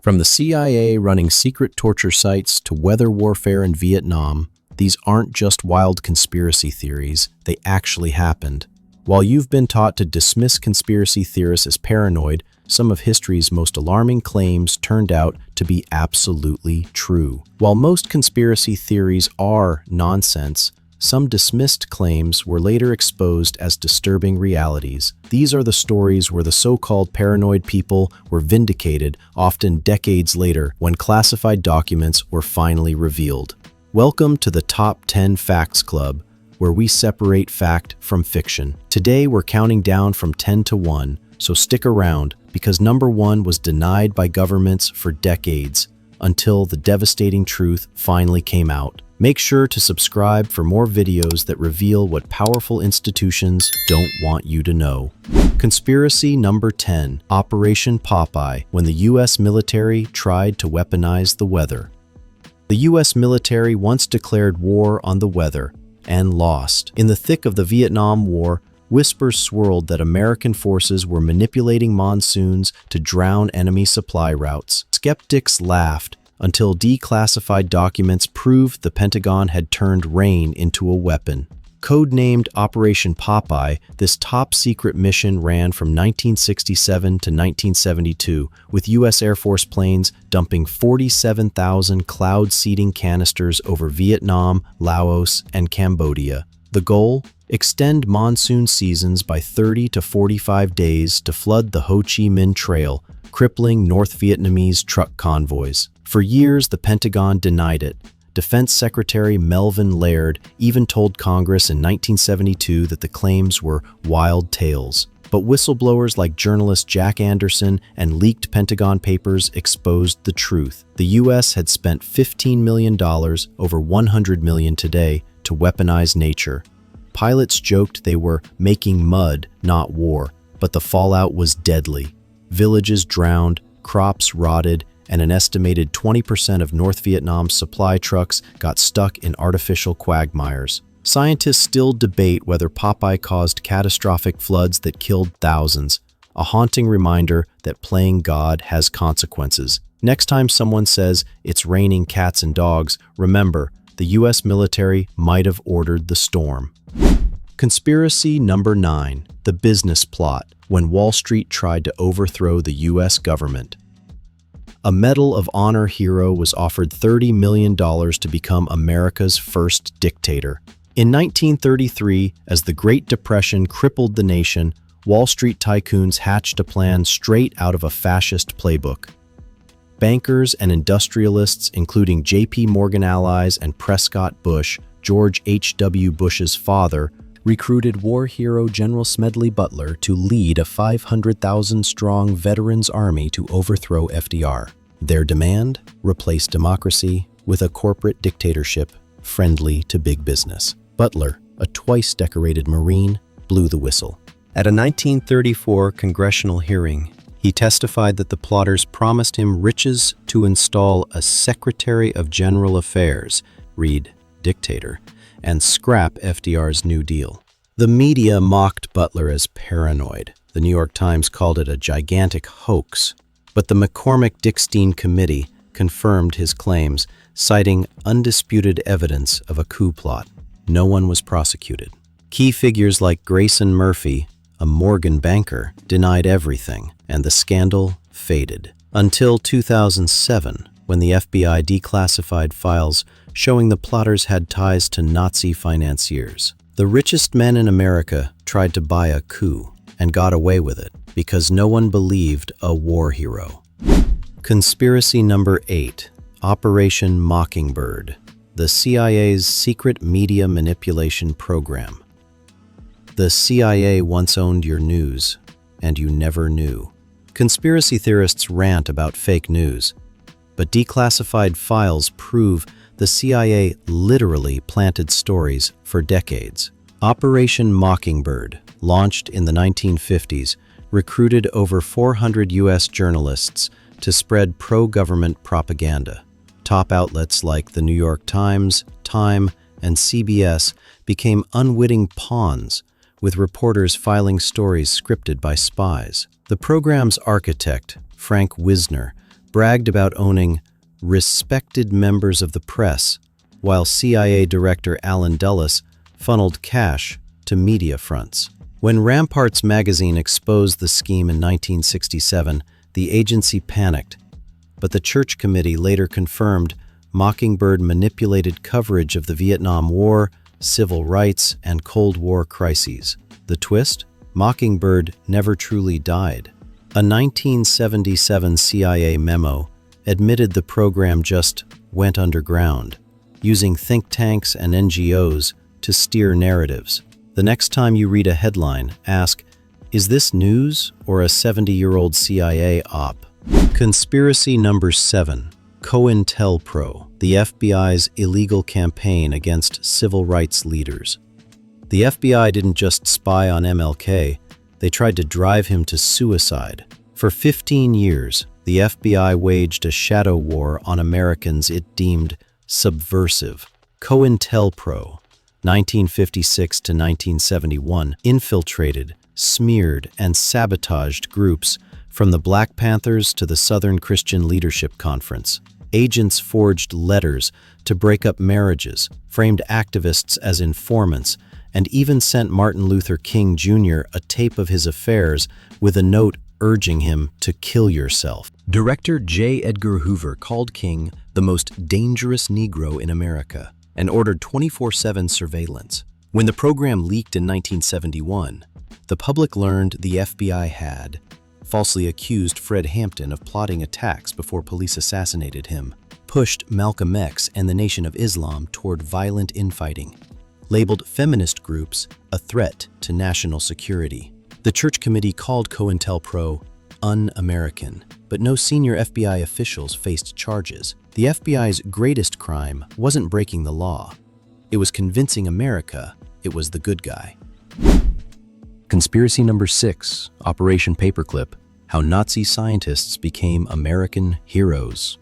From the CIA running secret torture sites to weather warfare in Vietnam, these aren't just wild conspiracy theories, they actually happened. While you've been taught to dismiss conspiracy theorists as paranoid, some of history's most alarming claims turned out to be absolutely true. While most conspiracy theories are nonsense, some dismissed claims were later exposed as disturbing realities. These are the stories where the so-called paranoid people were vindicated, often decades later, when classified documents were finally revealed. Welcome to the Top 10 Facts Club, where we separate fact from fiction. Today we're counting down from 10 to 1, so stick around, because number 1 was denied by governments for decades, until the devastating truth finally came out. Make sure to subscribe for more videos that reveal what powerful institutions don't want you to know. Conspiracy number 10, Operation Popeye, when the U.S. military tried to weaponize the weather. The U.S. military once declared war on the weather and lost. In the thick of the Vietnam War, whispers swirled that American forces were manipulating monsoons to drown enemy supply routes. Skeptics laughed until declassified documents proved the Pentagon had turned rain into a weapon. Codenamed Operation Popeye, this top-secret mission ran from 1967 to 1972, with U.S. Air Force planes dumping 47,000 cloud-seeding canisters over Vietnam, Laos, and Cambodia. The goal? Extend monsoon seasons by 30 to 45 days to flood the Ho Chi Minh Trail, crippling North Vietnamese truck convoys. For years, the Pentagon denied it. Defense Secretary Melvin Laird even told Congress in 1972 that the claims were wild tales. But whistleblowers like journalist Jack Anderson and leaked Pentagon papers exposed the truth. The U.S. had spent $15 million, over $100 million today, to weaponize nature. Pilots joked they were making mud, not war, but the fallout was deadly. Villages drowned, crops rotted, and an estimated 20% of North Vietnam's supply trucks got stuck in artificial quagmires. Scientists still debate whether Popeye caused catastrophic floods that killed thousands, a haunting reminder that playing God has consequences. Next time someone says it's raining cats and dogs, remember, the U.S. military might have ordered the storm. Conspiracy number 9, the business plot, when Wall Street tried to overthrow the U.S. government. A Medal of Honor hero was offered $30 million to become America's first dictator. In 1933, as the Great Depression crippled the nation, Wall Street tycoons hatched a plan straight out of a fascist playbook. Bankers and industrialists, including J.P. Morgan allies and Prescott Bush, George H.W. Bush's father, recruited war hero General Smedley Butler to lead a 500,000-strong veterans army to overthrow FDR. Their demand? Replace democracy with a corporate dictatorship friendly to big business. Butler, a twice-decorated Marine, blew the whistle. At a 1934 congressional hearing, he testified that the plotters promised him riches to install a Secretary of General Affairs, read dictator, and scrap FDR's New Deal. The media mocked Butler as paranoid. The New York Times called it a gigantic hoax. But the McCormick-Dickstein Committee confirmed his claims, citing undisputed evidence of a coup plot. No one was prosecuted. Key figures like Grayson Murphy, a Morgan banker, denied everything, and the scandal faded. Until 2007, when the FBI declassified files showing the plotters had ties to Nazi financiers. The richest men in America tried to buy a coup and got away with it because no one believed a war hero. Conspiracy number 8, Operation Mockingbird, the CIA's secret media manipulation program. The CIA once owned your news, and you never knew. Conspiracy theorists rant about fake news, but declassified files prove the CIA literally planted stories for decades. Operation Mockingbird, launched in the 1950s, recruited over 400 U.S. journalists to spread pro-government propaganda. Top outlets like the New York Times, Time, and CBS became unwitting pawns, with reporters filing stories scripted by spies. The program's architect, Frank Wisner, bragged about owning respected members of the press, while CIA Director Allen Dulles funneled cash to media fronts. When Ramparts magazine exposed the scheme in 1967, the agency panicked, but the Church Committee later confirmed Mockingbird manipulated coverage of the Vietnam War, civil rights, and Cold War crises. The twist? Mockingbird never truly died. A 1977 CIA memo admitted the program just went underground, using think tanks and NGOs to steer narratives. The next time you read a headline, ask, is this news or a 70-year-old CIA op? Conspiracy number 7. COINTELPRO, the FBI's illegal campaign against civil rights leaders. The FBI didn't just spy on MLK, they tried to drive him to suicide. For 15 years, the FBI waged a shadow war on Americans it deemed subversive. COINTELPRO, 1956 to 1971, infiltrated, smeared, and sabotaged groups from the Black Panthers to the Southern Christian Leadership Conference. Agents forged letters to break up marriages, framed activists as informants, and even sent Martin Luther King Jr. a tape of his affairs with a note urging him to kill yourself. Director J. Edgar Hoover called King the most dangerous Negro in America and ordered 24/7 surveillance. When the program leaked in 1971, the public learned the FBI had falsely accused Fred Hampton of plotting attacks before police assassinated him, pushed Malcolm X and the Nation of Islam toward violent infighting, labeled feminist groups a threat to national security. The Church Committee called COINTELPRO un-American, but no senior FBI officials faced charges. The FBI's greatest crime wasn't breaking the law. It was convincing America it was the good guy. Conspiracy number 6, Operation Paperclip, how Nazi scientists became American heroes.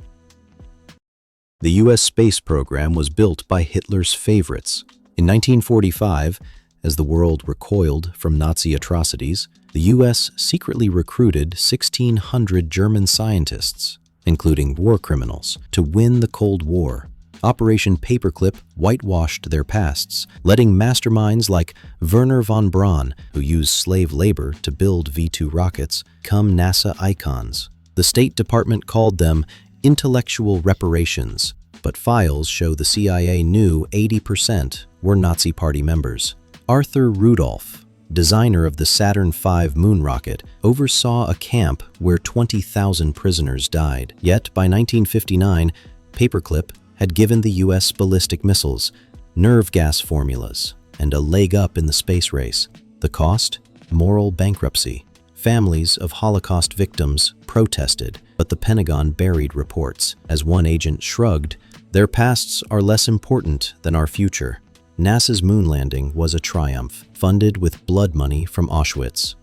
The U.S. space program was built by Hitler's favorites. In 1945, as the world recoiled from Nazi atrocities, the U.S. secretly recruited 1,600 German scientists, including war criminals, to win the Cold War. Operation Paperclip whitewashed their pasts, letting masterminds like Werner von Braun, who used slave labor to build V-2 rockets, become NASA icons. The State Department called them intellectual reparations, but files show the CIA knew 80% were Nazi Party members. Arthur Rudolph, designer of the Saturn V moon rocket, oversaw a camp where 20,000 prisoners died. Yet by 1959, Paperclip had given the U.S. ballistic missiles, nerve gas formulas, and a leg up in the space race. The cost? Moral bankruptcy. Families of Holocaust victims protested, but the Pentagon buried reports. As one agent shrugged, their pasts are less important than our future. NASA's moon landing was a triumph, funded with blood money from Auschwitz.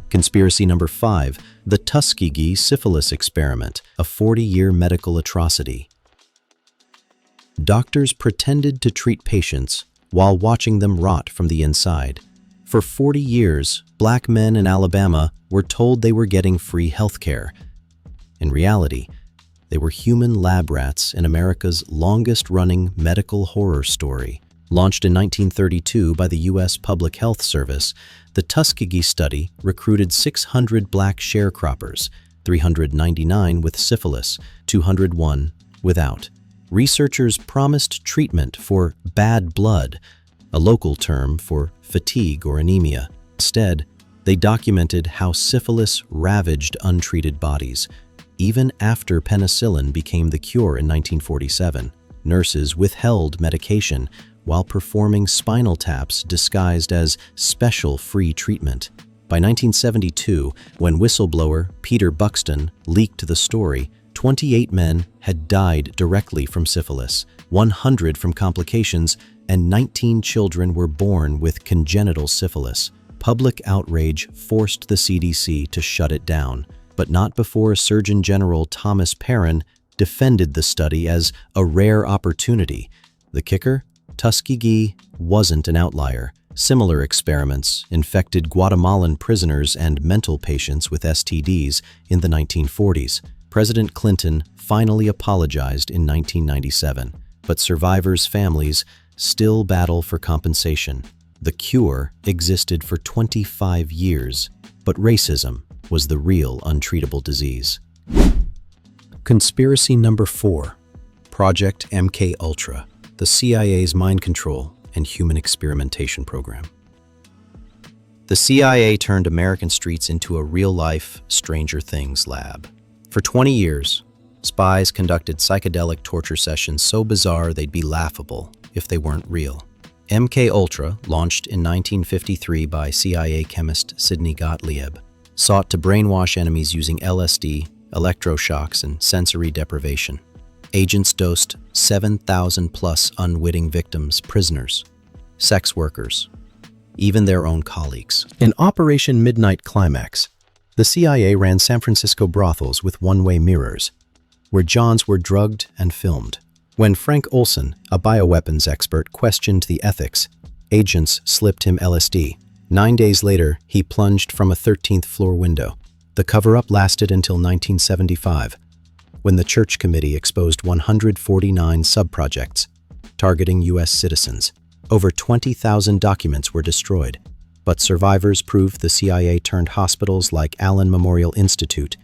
Conspiracy number 5, the Tuskegee syphilis experiment, a 40-year medical atrocity. Doctors pretended to treat patients while watching them rot from the inside. For 40 years, black men in Alabama were told they were getting free health care. In reality, they were human lab rats in America's longest-running medical horror story. Launched in 1932 by the U.S. Public Health Service, the Tuskegee study recruited 600 black sharecroppers, 399 with syphilis, 201 without. Researchers promised treatment for bad blood, a local term for fatigue or anemia. Instead, they documented how syphilis ravaged untreated bodies. Even after penicillin became the cure in 1947, nurses withheld medication while performing spinal taps disguised as special free treatment. By 1972, when whistleblower Peter Buxton leaked the story, 28 men had died directly from syphilis, 100 from complications, and 19 children were born with congenital syphilis. Public outrage forced the CDC to shut it down, but not before Surgeon General Thomas Perrin defended the study as a rare opportunity. The kicker? Tuskegee wasn't an outlier. Similar experiments infected Guatemalan prisoners and mental patients with STDs in the 1940s. President Clinton finally apologized in 1997, but survivors' families still battle for compensation. The cure existed for 25 years, but racism was the real untreatable disease. Conspiracy number 4. Project MKUltra, the CIA's mind control and human experimentation program. The CIA turned American streets into a real-life Stranger Things lab. For 20 years, spies conducted psychedelic torture sessions so bizarre they'd be laughable if they weren't real. MKUltra, launched in 1953 by CIA chemist Sidney Gottlieb, sought to brainwash enemies using LSD, electroshocks, and sensory deprivation. Agents dosed 7,000-plus unwitting victims, prisoners, sex workers, even their own colleagues. In Operation Midnight Climax, the CIA ran San Francisco brothels with one-way mirrors, where Johns were drugged and filmed. When Frank Olson, a bioweapons expert, questioned the ethics, agents slipped him LSD. 9 days later, he plunged from a 13th floor window. The cover-up lasted until 1975, when the Church Committee exposed 149 subprojects targeting U.S. citizens. Over 20,000 documents were destroyed, but survivors proved the CIA turned hospitals like Allen Memorial Institute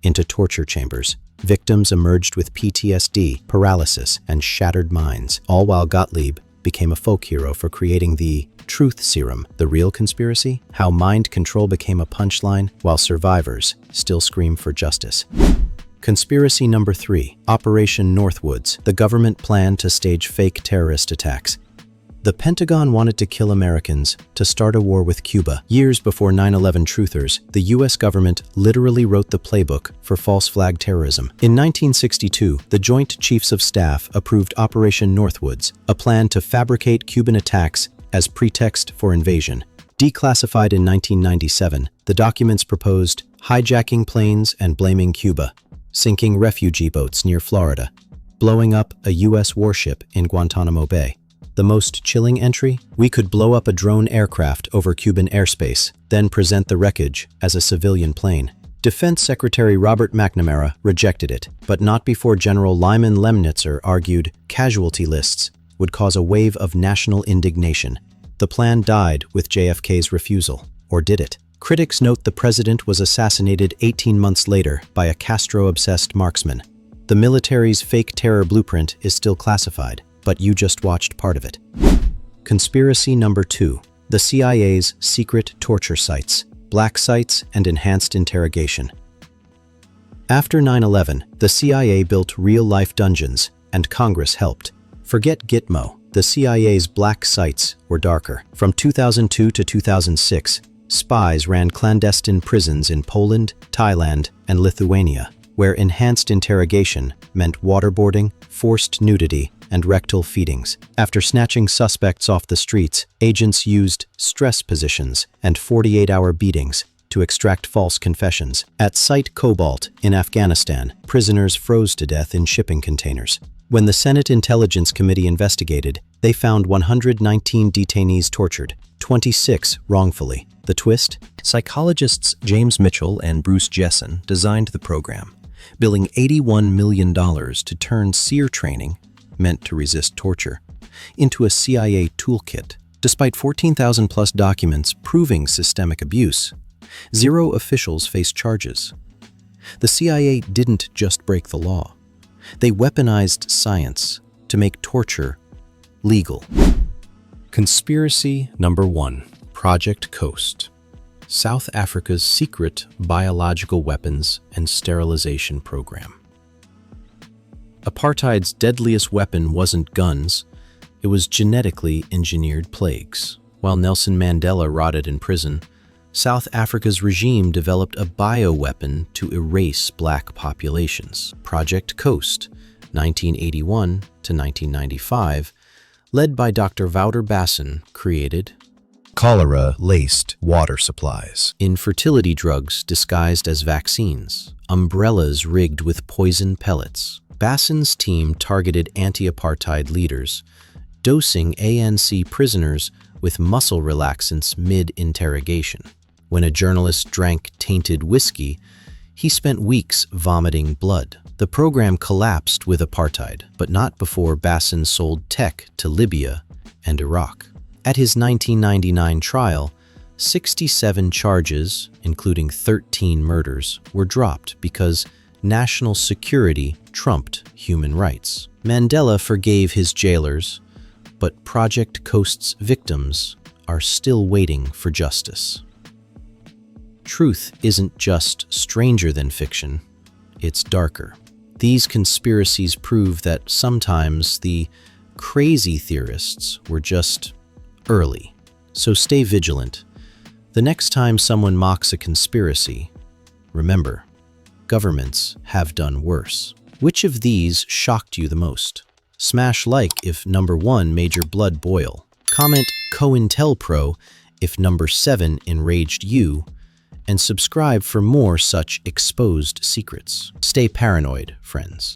into torture chambers. Victims emerged with PTSD, paralysis, and shattered minds, all while Gottlieb became a folk hero for creating the truth serum. The real conspiracy? How mind control became a punchline while survivors still scream for justice. Conspiracy number 3. Operation Northwoods. The government planned to stage fake terrorist attacks. The Pentagon wanted to kill Americans to start a war with Cuba. Years before 9/11 truthers, the U.S. government literally wrote the playbook for false flag terrorism. In 1962, the Joint Chiefs of Staff approved Operation Northwoods, a plan to fabricate Cuban attacks as pretext for invasion. Declassified in 1997, the documents proposed hijacking planes and blaming Cuba, sinking refugee boats near Florida, blowing up a U.S. warship in Guantanamo Bay. The most chilling entry? We could blow up a drone aircraft over Cuban airspace, then present the wreckage as a civilian plane. Defense Secretary Robert McNamara rejected it, but not before General Lyman Lemnitzer argued casualty lists would cause a wave of national indignation. The plan died with JFK's refusal. Or did it? Critics note the president was assassinated 18 months later by a Castro-obsessed marksman. The military's fake terror blueprint is still classified, but you just watched part of it. Conspiracy number 2. The CIA's secret torture sites, black sites, and enhanced interrogation. After 9/11, the CIA built real-life dungeons, and Congress helped. Forget Gitmo, the CIA's black sites were darker. From 2002 to 2006, spies ran clandestine prisons in Poland, Thailand, and Lithuania, where enhanced interrogation meant waterboarding, forced nudity, and rectal feedings. After snatching suspects off the streets, agents used stress positions and 48-hour beatings to extract false confessions. At Site Cobalt in Afghanistan, prisoners froze to death in shipping containers. When the Senate Intelligence Committee investigated, they found 119 detainees tortured, 26 wrongfully. The twist? Psychologists James Mitchell and Bruce Jessen designed the program, billing $81 million to turn SEER training, meant to resist torture, into a CIA toolkit. Despite 14,000-plus documents proving systemic abuse, 0 officials faced charges. The CIA didn't just break the law. They weaponized science to make torture legal. Conspiracy number 1. Project Coast. South Africa's secret biological weapons and sterilization program. Apartheid's deadliest weapon wasn't guns, it was genetically engineered plagues. While Nelson Mandela rotted in prison, South Africa's regime developed a bioweapon to erase black populations. Project Coast, 1981 to 1995, led by Dr. Wouter Basson, created cholera-laced water supplies, infertility drugs disguised as vaccines, umbrellas rigged with poison pellets. Basson's team targeted anti-apartheid leaders, dosing ANC prisoners with muscle relaxants mid-interrogation. When a journalist drank tainted whiskey, He spent weeks vomiting blood. The program collapsed with apartheid, but not before Bassin sold tech to Libya and Iraq. At his 1999 trial, 67 charges, including 13 murders, were dropped because national security trumped human rights. Mandela forgave his jailers, but Project Coast's victims are still waiting for justice. Truth isn't just stranger than fiction, it's darker. These conspiracies prove that sometimes the crazy theorists were just early. So stay vigilant. The next time someone mocks a conspiracy, remember, governments have done worse. Which of these shocked you the most? Smash like if number 1 made your blood boil. Comment COINTELPRO if number 7 enraged you, and subscribe for more such exposed secrets. Stay paranoid, friends.